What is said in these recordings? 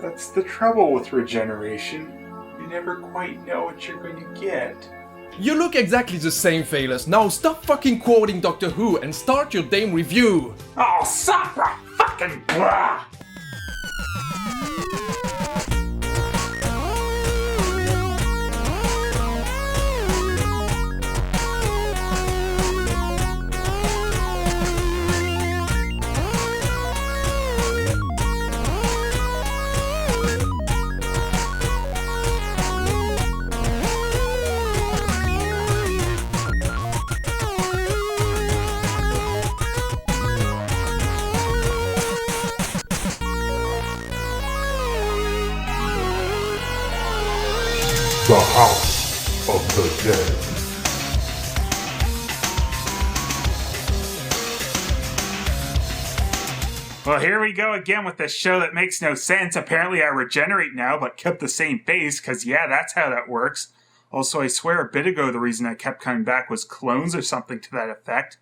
That's the trouble with regeneration. You never quite know what you're going to get. You look exactly the same, Phelous. Now stop fucking quoting Doctor Who and start your damn review! Oh, suck the fucking blah! The House of the Dead. Well, here we go again with this show that makes no sense. Apparently I regenerate now, but kept the same face, because yeah, that's how that works. Also, I swear a bit ago the reason I kept coming back was clones or something to that effect.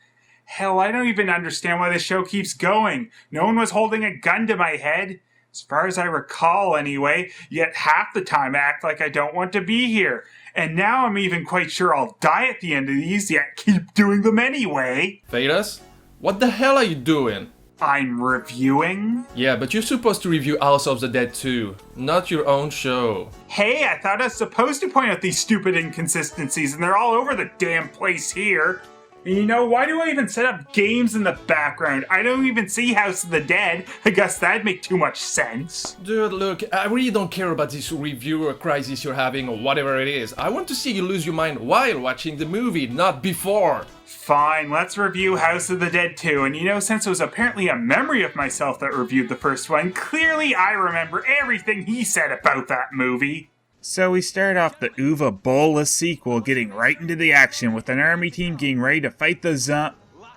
Hell, I don't even understand why this show keeps going. No one was holding a gun to my head. As far as I recall, anyway, yet half the time I act like I don't want to be here. And now I'm even quite sure I'll die at the end of these, yet keep doing them anyway. Phelous? What the hell are you doing? I'm reviewing? Yeah, but you're supposed to review House of the Dead too, not your own show. Hey, I thought I was supposed to point out these stupid inconsistencies, and they're all over the damn place here. And you know, why do I even set up games in the background? I don't even see House of the Dead. I guess that'd make too much sense. Dude, look, I really don't care about this reviewer crisis you're having or whatever it is. I want to see you lose your mind while watching the movie, not before. Fine, let's review House of the Dead 2. And you know, since it was apparently a memory of myself that reviewed the first one, clearly I remember everything he said about that movie. So we start off the Uwe Boll sequel getting right into the action with an army team getting ready to fight the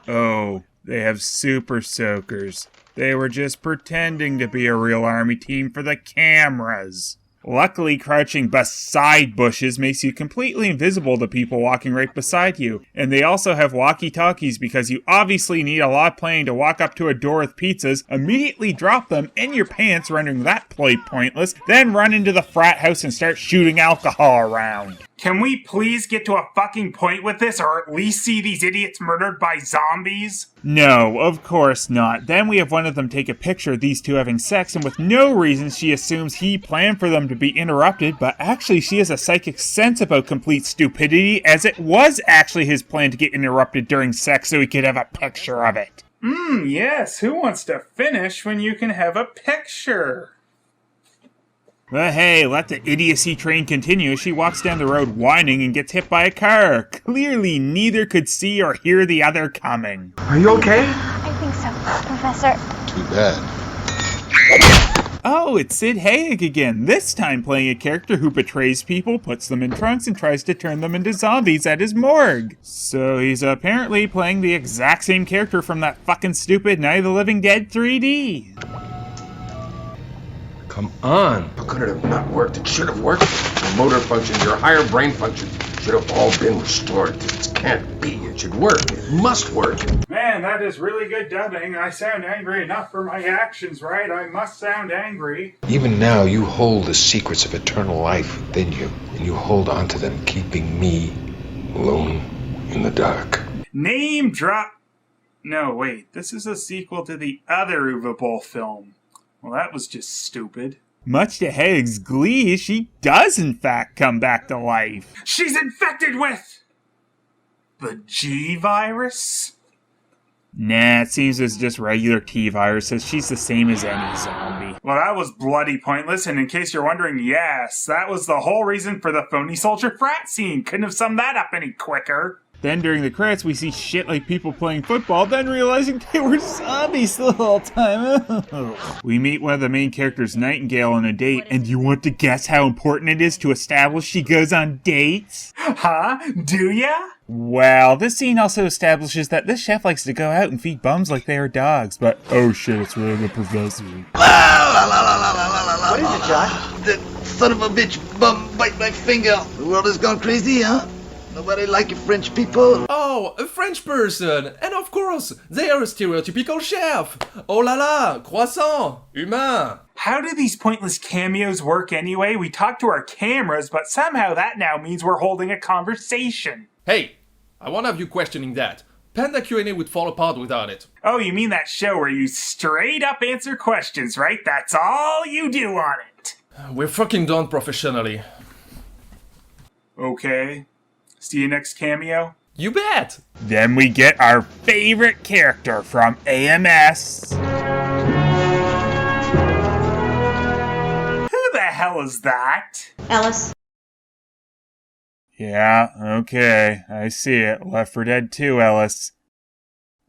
Oh, they have super soakers. They were just pretending to be a real army team for the cameras. Luckily, crouching beside bushes makes you completely invisible to people walking right beside you. And they also have walkie-talkies because you obviously need a lot of planning to walk up to a door with pizzas, immediately drop them in your pants, rendering that play pointless, then run into the frat house and start shooting alcohol around. Can we please get to a fucking point with this, or at least see these idiots murdered by zombies? No, of course not. Then we have one of them take a picture of these two having sex, and with no reason she assumes he planned for them to be interrupted, but actually she has a psychic sense about complete stupidity, as it was actually his plan to get interrupted during sex so he could have a picture of it. Yes, who wants to finish when you can have a picture? But hey, let the idiocy train continue as she walks down the road whining and gets hit by a car. Clearly neither could see or hear the other coming. Are you okay? I think so, Professor. Too bad. Oh, it's Sid Haig again, this time playing a character who betrays people, puts them in trunks, and tries to turn them into zombies at his morgue. So he's apparently playing the exact same character from that fucking stupid Night of the Living Dead 3D. Come on. How could it have not worked? It should have worked. Your motor functions, your higher brain functions should have all been restored. It can't be. It should work. It must work. Man, that is really good dubbing. I sound angry enough for my actions, right? I must sound angry. Even now, you hold the secrets of eternal life within you, and you hold on to them, keeping me alone in the dark. Name drop. No, wait. This is a sequel to the other Uwe Boll film. Well, that was just stupid. Much to Haig's glee, she does in fact come back to life. She's infected with the G-virus? Nah, it seems it's just regular T-viruses. She's the same as any zombie. Well, that was bloody pointless, and in case you're wondering, yes, that was the whole reason for the phony soldier frat scene. Couldn't have summed that up any quicker. Then during the credits, we see shit like people playing football, then realizing they were zombies the whole time. We meet one of the main characters, Nightingale, on a date, and do you want to guess how important it is to establish she goes on dates? Huh? Do ya? Well, this scene also establishes that this chef likes to go out and feed bums like they are dogs, but oh shit, it's really the professor. What is it, Josh? That son of a bitch bum bite my finger. The world has gone crazy, huh? Nobody like you French people? Oh, a French person! And of course, they are a stereotypical chef! Oh la la, croissant, humain! How do these pointless cameos work anyway? We talk to our cameras, but somehow that now means we're holding a conversation. Hey, I won't have you questioning that. Panda Q&A would fall apart without it. Oh, you mean that show where you straight up answer questions, right? That's all you do on it. We're fucking done professionally. Okay. See you next cameo? You bet! Then we get our favorite character from AMS. Who the hell is that? Alice. Yeah, okay, I see it. Left 4 Dead 2, Ellis.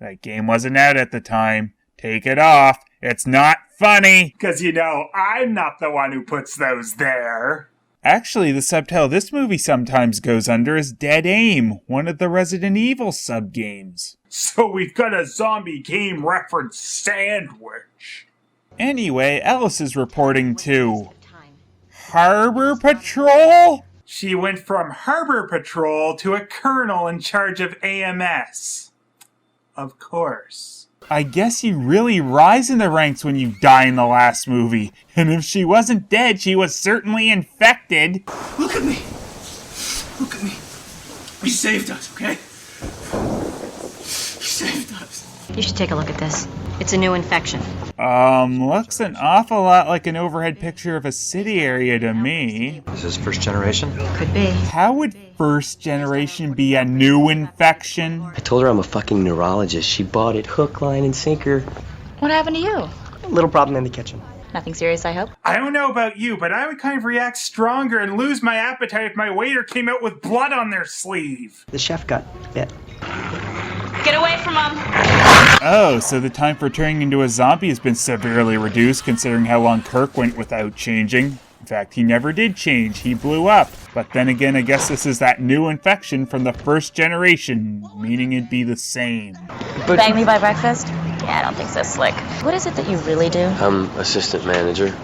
That game wasn't out at the time. Take it off. It's not funny. 'Cause you know, I'm not the one who puts those there. Actually, the subtitle this movie sometimes goes under is Dead Aim, one of the Resident Evil sub-games. So we've got a zombie game reference sandwich. Anyway, Ellis is reporting to Harbor Patrol? She went from Harbor Patrol to a colonel in charge of AMS. Of course. I guess you really rise in the ranks when you die in the last movie. And if she wasn't dead, she was certainly infected. Look at me. Look at me. You saved us, okay? You saved us. You should take a look at this. It's a new infection. Looks an awful lot like an overhead picture of a city area to me. Is this first generation? Could be. How would first generation be a new infection? I told her I'm a fucking neurologist. She bought it hook, line, and sinker. What happened to you? A little problem in the kitchen. Nothing serious, I hope? I don't know about you, but I would kind of react stronger and lose my appetite if my waiter came out with blood on their sleeve. The chef got bit. Get away from him! Oh, so the time for turning into a zombie has been severely reduced considering how long Kirk went without changing. In fact, he never did change, he blew up. But then again, I guess this is that new infection from the first generation, meaning it'd be the same. Bang me by breakfast? Yeah, I don't think so, Slick. What is it that you really do? I'm assistant manager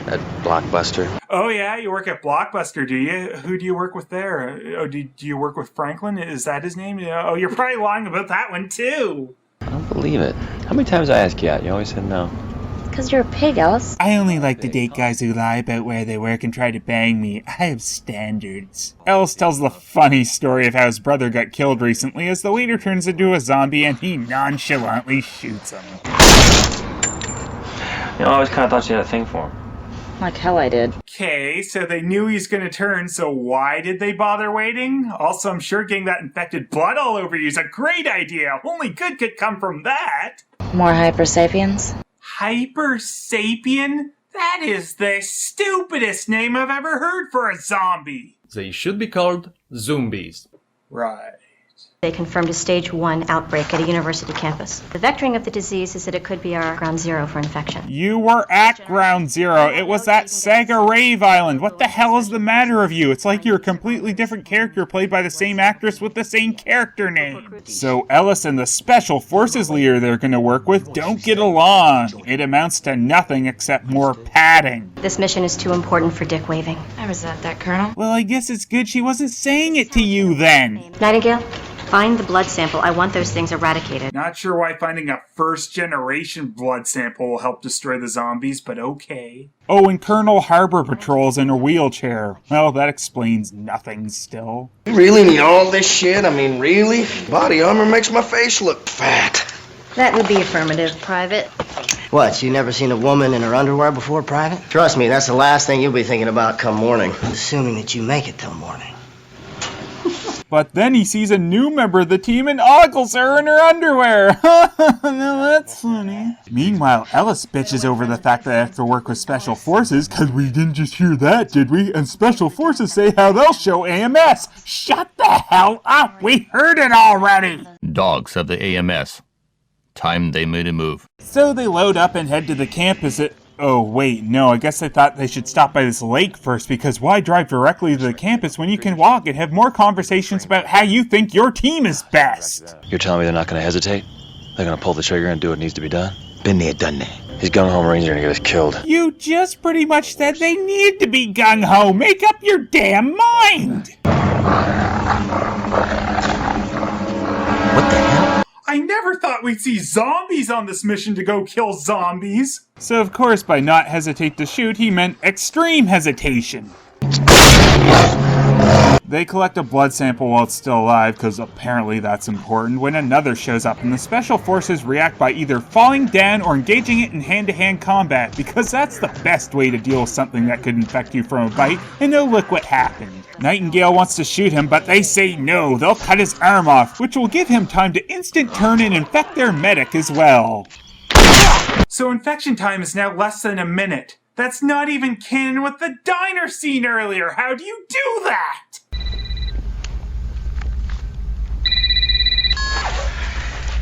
at Blockbuster. Oh yeah, you work at Blockbuster, do you? Who do you work with there? Oh, do you work with Franklin? Is that his name? Oh, you're probably lying about that one too. I don't believe it. How many times I asked you out? You always said no. Because you're a pig, Alice. I only like to date guys who lie about where they work and try to bang me. I have standards. Ellis tells the funny story of how his brother got killed recently as the waiter turns into a zombie and he nonchalantly shoots him. You know, I always kind of thought you had a thing for him. Like hell I did. Okay, so they knew he's gonna turn, so why did they bother waiting? Also, I'm sure getting that infected blood all over you is a great idea. Only good could come from that. More Hyper Sapiens? Hyper Sapien? That is the stupidest name I've ever heard for a zombie. They should be called zombies. Right. They confirmed a stage 1 outbreak at a university campus. The vectoring of the disease is that it could be our ground zero for infection. You were at ground zero. It was at Sega Rave Island. What the hell is the matter of you? It's like you're a completely different character played by the same actress with the same character name. So Ellis and the Special Forces leader they're going to work with don't get along. It amounts to nothing except more padding. This mission is too important for dick waving. I resent that, Colonel. Well, I guess it's good she wasn't saying it to you then. Nightingale? Find the blood sample. I want those things eradicated. Not sure why finding a first-generation blood sample will help destroy the zombies, but okay. Oh, and Colonel Harbor Patrol's in a wheelchair. Well, that explains nothing still. You really need all this shit? I mean, really? Body armor makes my face look fat. That would be affirmative, Private. What, you never seen a woman in her underwear before, Private? Trust me, that's the last thing you'll be thinking about come morning. Assuming that you make it till morning. But then he sees a new member of the team and ogles her in her underwear. Now that's funny. Meanwhile, Ellis bitches over the fact that I have to work with Special Forces, because we didn't just hear that, did we? And Special Forces say how they'll show AMS. Shut the hell up! We heard it already! Dogs of the AMS. Time they made a move. So they load up and head to the campus at... Oh, wait, no, I guess I thought they should stop by this lake first, because why drive directly to the campus when you can walk and have more conversations about how you think your team is best? You're telling me they're not going to hesitate? They're going to pull the trigger and do what needs to be done? Been there, done that. These gung-ho Marines are going to get us killed. You just pretty much said they need to be gung-ho. Make up your damn mind! What the hell? I never thought we'd see zombies on this mission to go kill zombies. So of course, by not hesitate to shoot, he meant extreme hesitation. They collect a blood sample while it's still alive, because apparently that's important, when another shows up, and the special forces react by either falling down or engaging it in hand-to-hand combat, because that's the best way to deal with something that could infect you from a bite, and oh look what happened. Nightingale wants to shoot him, but they say no, they'll cut his arm off, which will give him time to instant turn and infect their medic as well. So infection time is now less than a minute. That's not even canon with the diner scene earlier. How do you do that?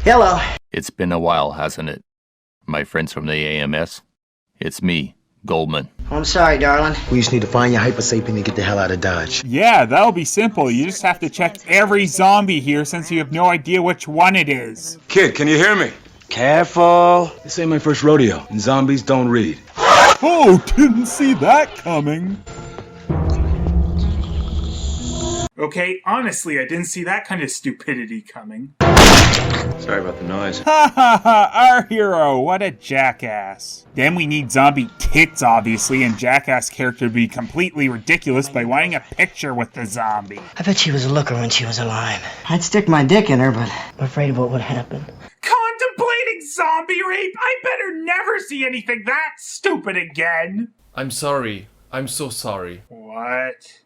Hello. It's been a while, hasn't it? My friends from the AMS? It's me, Goldman. I'm sorry, darling. We just need to find your hypersapien and get the hell out of Dodge. Yeah, that'll be simple. You just have to check every zombie here since you have no idea which one it is. Kid, can you hear me? Careful. This ain't my first rodeo, and zombies don't read. Oh, didn't see that coming. Okay, honestly, I didn't see that kind of stupidity coming. Sorry about the noise. Ha ha ha, our hero, what a jackass. Then we need zombie tits, obviously, and jackass character to be completely ridiculous by wanting a picture with the zombie. I bet she was a looker when she was alive. I'd stick my dick in her, but I'm afraid of what would happen. Contemplating zombie rape? I better never see anything that stupid again. I'm sorry. I'm so sorry. What?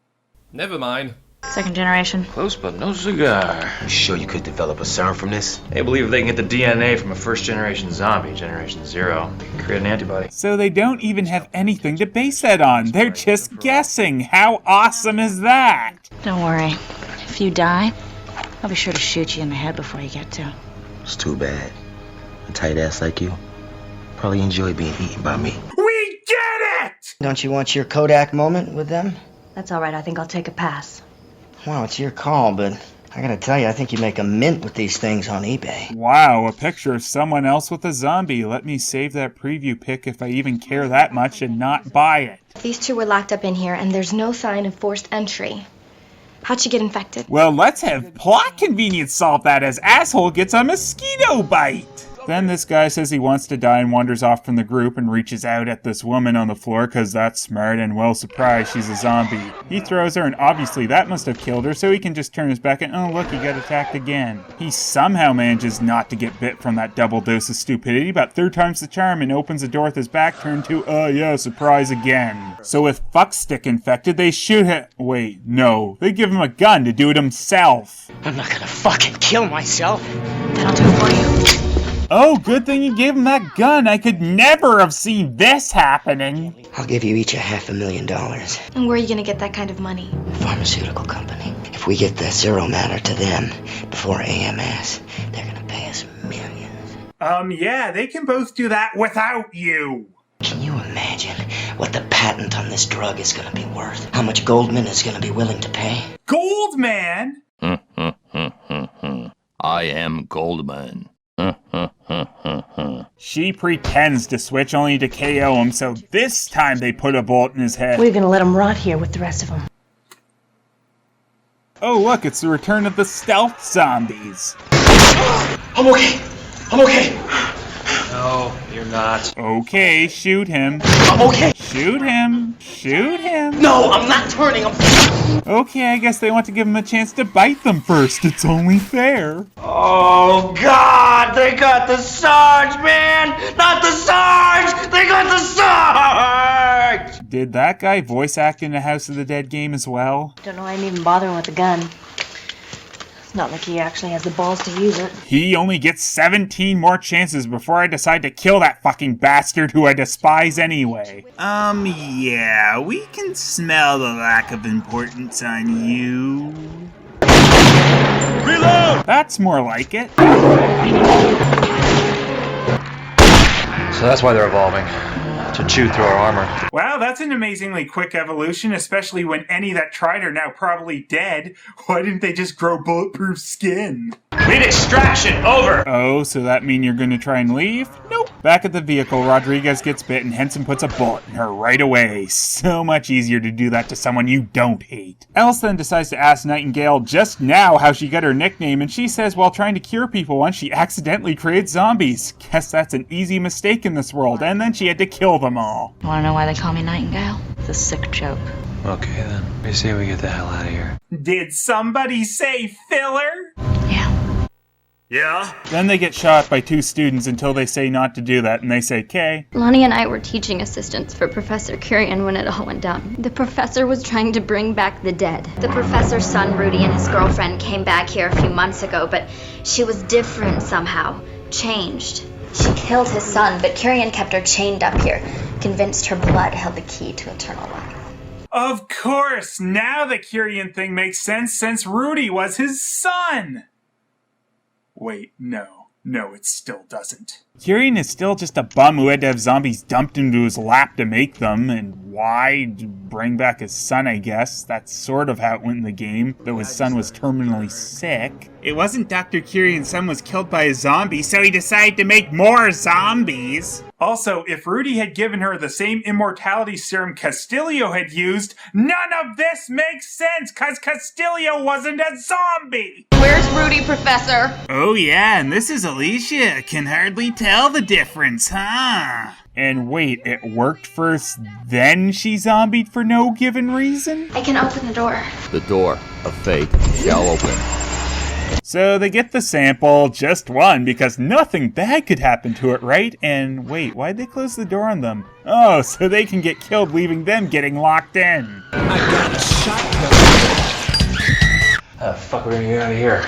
Never mind. Second generation. Close, but no cigar. You sure you could develop a serum from this? They believe if they can get the DNA from a first-generation zombie, Generation 0, they can create an antibody. So they don't even have anything to base that on. They're just guessing. How awesome is that? Don't worry. If you die, I'll be sure to shoot you in the head before you get to. It's too bad. A tight ass like you probably enjoy being eaten by me. We get it! Don't you want your Kodak moment with them? That's all right. I think I'll take a pass. Well, it's your call, but I gotta tell you, I think you make a mint with these things on eBay. Wow, a picture of someone else with a zombie. Let me save that preview pic if I even care that much and not buy it. These two were locked up in here, and there's no sign of forced entry. How'd she get infected? Well, let's have plot convenience solve that as asshole gets a mosquito bite. Then this guy says he wants to die and wanders off from the group and reaches out at this woman on the floor because that's smart and well surprised she's a zombie. He throws her and obviously that must have killed her, so he can just turn his back and oh look, he got attacked again. He somehow manages not to get bit from that double dose of stupidity, but third time's the charm and opens the door with his back turned to, yeah, surprise again. So with Fuckstick infected, they shoot him. Wait, no. They give him a gun to do it himself. I'm not gonna fucking kill myself. That'll do it for you. Oh, good thing you gave him that gun. I could never have seen this happening. I'll give you each $500,000. And where are you gonna get that kind of money? Pharmaceutical company. If we get the zero matter to them before AMS, they're gonna pay us millions. Yeah, they can both do that without you. Can you imagine what the patent on this drug is gonna be worth? How much Goldman is gonna be willing to pay? Goldman? I am Goldman. She pretends to switch only to KO him, so this time they put a bullet in his head. We're gonna let him rot here with the rest of them. Oh look, it's the return of the stealth zombies. I'm okay. I'm okay. No, you're not. Okay, shoot him. I'm okay. Shoot him. Shoot him. No, I'm not turning. Okay, I guess they want to give him a chance to bite them first. It's only fair. Oh, God! They got the Sarge, man! Not the Sarge! They got the Sarge! Did that guy voice act in the House of the Dead game as well? Don't know why I'm even bothering with the gun. It's not like he actually has the balls to use it. He only gets 17 more chances before I decide to kill that fucking bastard who I despise anyway. Yeah, we can smell the lack of importance on you. Reload! That's more like it. So that's why they're evolving. To chew through our armor. Wow, that's an amazingly quick evolution, especially when any that tried are now probably dead. Why didn't they just grow bulletproof skin? Lead extraction, over! Oh, so that mean you're gonna try and leave? Nope. Back at the vehicle, Rodriguez gets bit and Henson puts a bullet in her right away. So much easier to do that to someone you don't hate. Alice then decides to ask Nightingale just now how she got her nickname, and she says while trying to cure people once, she accidentally created zombies. Guess that's an easy mistake in this world, and then she had to kill them all. Wanna know why they call me Nightingale? It's a sick joke. Okay then, we say we get the hell out of here. Did somebody say filler? Yeah? Then they get shot by 2 students until they say not to do that, and they say, "Kay." Lonnie and I were teaching assistants for Professor Curian when it all went down. The professor was trying to bring back the dead. The professor's son, Rudy, and his girlfriend came back here a few months ago, but she was different somehow. Changed. She killed his son, but Curian kept her chained up here, convinced her blood held the key to eternal life. Of course! Now the Curian thing makes sense since Rudy was his son! Wait, no, it still doesn't. Curian is still just a bum who had to have zombies dumped into his lap to make them, and why? To bring back his son, I guess. That's sort of how it went in the game, though his son was terminally sick. It wasn't Dr. Curian's son was killed by a zombie, so he decided to make more zombies. Also, if Rudy had given her the same immortality serum Castillo had used, none of this makes sense, cause Castillo wasn't a zombie! Where's Rudy, Professor? Oh yeah, and this is Alicia. Can hardly tell the difference, huh? And wait, it worked first, then she zombied for no given reason? I can open the door. The door of fate shall open. So they get the sample, just one, because nothing bad could happen to it, right? And wait, why'd they close the door on them? Oh, so they can get killed, leaving them getting locked in. I got a shotgun. How the fuck are we gonna get out of here?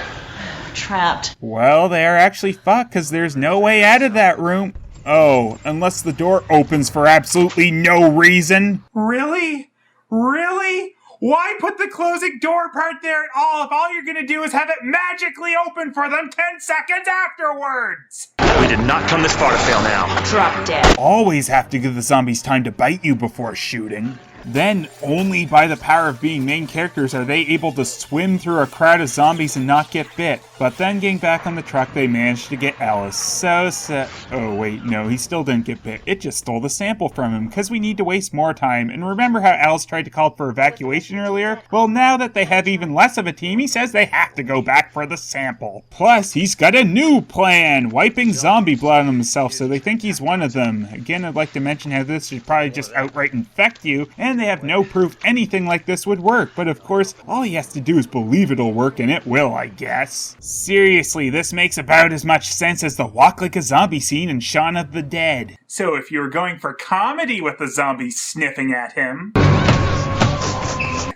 Trapped. Well, they are actually fucked, because there's no way out of that room. Oh, unless the door opens for absolutely no reason. Really? Really? Why put the closing door part there at all if all you're gonna do is have it magically open for them 10 seconds afterwards? We did not come this far to fail now. Drop dead. Always have to give the zombies time to bite you before shooting. Then, only by the power of being main characters are they able to swim through a crowd of zombies and not get bit. But then getting back on the truck, they managed to get Alice. Oh wait, no, he still didn't get bit. It just stole the sample from him, because we need to waste more time. And remember how Alice tried to call for evacuation earlier? Well, now that they have even less of a team, he says they have to go back for the sample. Plus, he's got a new plan! Wiping zombie blood on himself, so they think he's one of them. Again, I'd like to mention how this should probably just outright infect you, and they have no proof anything like this would work, but of course, all he has to do is believe it'll work, and it will, I guess. Seriously, this makes about as much sense as the walk like a zombie scene in Shaun of the Dead. So if you were going for comedy with the zombies sniffing at him...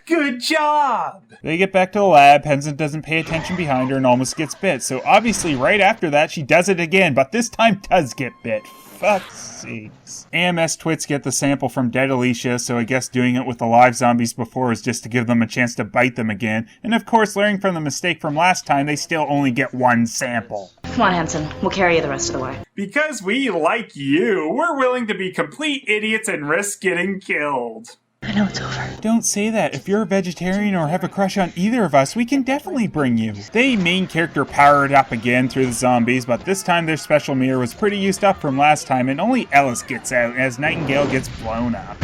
Good job! They get back to the lab, Henson doesn't pay attention behind her and almost gets bit, so obviously right after that she does it again, but this time does get bit. Fuck's sakes. AMS twits get the sample from dead Alicia, so I guess doing it with the live zombies before is just to give them a chance to bite them again. And of course, learning from the mistake from last time, they still only get one sample. Come on, Henson. We'll carry you the rest of the way. Because we, like you, we're willing to be complete idiots and risk getting killed. I know it's over. Don't say that. If you're a vegetarian or have a crush on either of us, we can definitely bring you. They main character powered up again through the zombies, but this time their special mirror was pretty used up from last time, and only Ellis gets out as Nightingale gets blown up.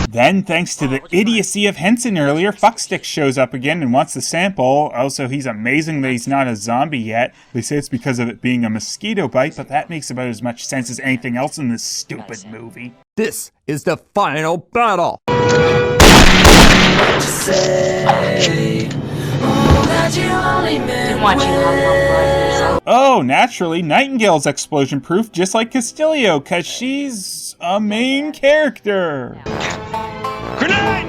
Then, thanks to the idiocy of Henson earlier, Fuckstick shows up again and wants the sample. Also, he's amazing that he's not a zombie yet. They say it's because of it being a mosquito bite, but that makes about as much sense as anything else in this stupid movie. This is the final battle. Oh, naturally, Nightingale's explosion proof, just like Castillo, cause she's a main character. Grenade!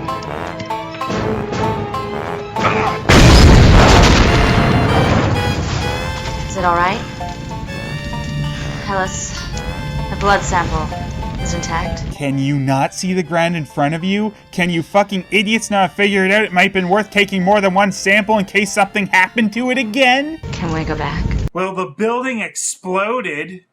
Is it all right? Phelous, the blood sample is intact. Can you not see the ground in front of you? Can you fucking idiots not figure it out? It might have been worth taking more than one sample in case something happened to it again? Can we go back? Well, the building exploded.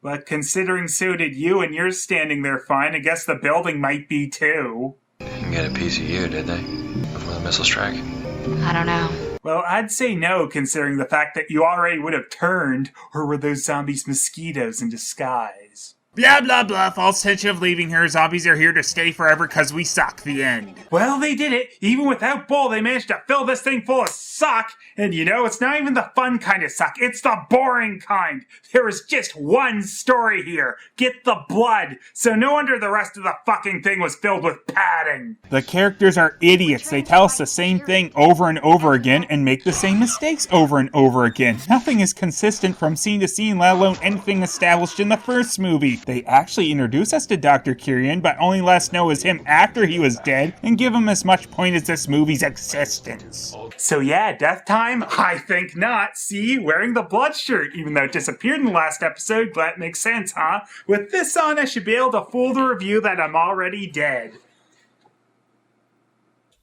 But considering so did you and you're standing there fine, I guess the building might be too. They didn't get a piece of you, did they? Before the missile strike? I don't know. Well, I'd say no, considering the fact that you already would have turned, or were those zombies mosquitoes in disguise? Blah, blah, blah. False tension of leaving her. Zombies are here to stay forever because we suck. The end. Well, they did it. Even without Boll, they managed to fill this thing full of suck. And you know, it's not even the fun kind of suck. It's the boring kind. There is just one story here. Get the blood. So no wonder the rest of the fucking thing was filled with padding. The characters are idiots. They tell us the same thing over and over again and make the same mistakes over and over again. Nothing is consistent from scene to scene, let alone anything established in the first movie. They actually introduce us to Dr. Kyrian, but only let us know it was him after he was dead, and give him as much point as this movie's existence. So yeah, death time? I think not. See, wearing the blood shirt, even though it disappeared in the last episode, but it makes sense, huh? With this on, I should be able to fool the review that I'm already dead.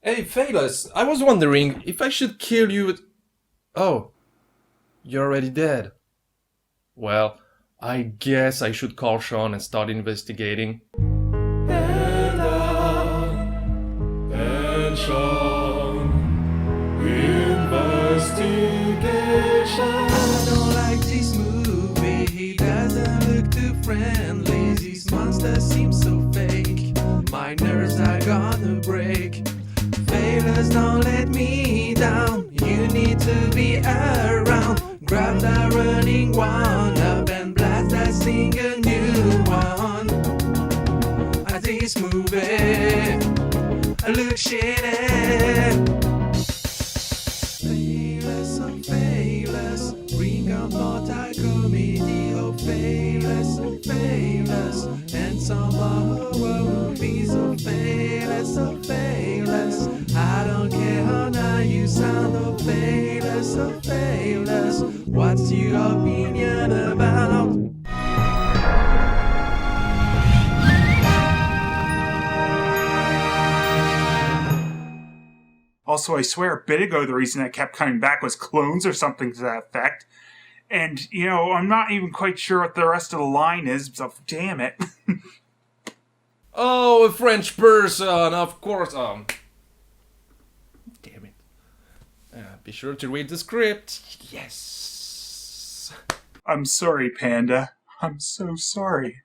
Hey, Phelous, I was wondering if I should kill you with... Oh, you're already dead. Well, I guess I should call Sean and start investigating. And Sean, investigation. I don't like this movie, he doesn't look too friendly. These monsters seem so fake, my nerves are gonna break. Phelous, don't let me down, you need to be around. Grab the running one up and blast that single new one. This movie look shitty. Phelous, oh Phelous, bring on more comedy. Oh Phelous, oh Phelous, and some more movies. Oh Phelous, oh Phelous, I don't care how nice you sound. Oh Phelous, oh Phelous, what's your opinion about? Also, I swear a bit ago the reason I kept coming back was clones or something to that effect. And, you know, I'm not even quite sure what the rest of the line is, so damn it. Oh, a French person, of course. Damn it. Be sure to read the script. Yes. I'm sorry, Panda. I'm so sorry.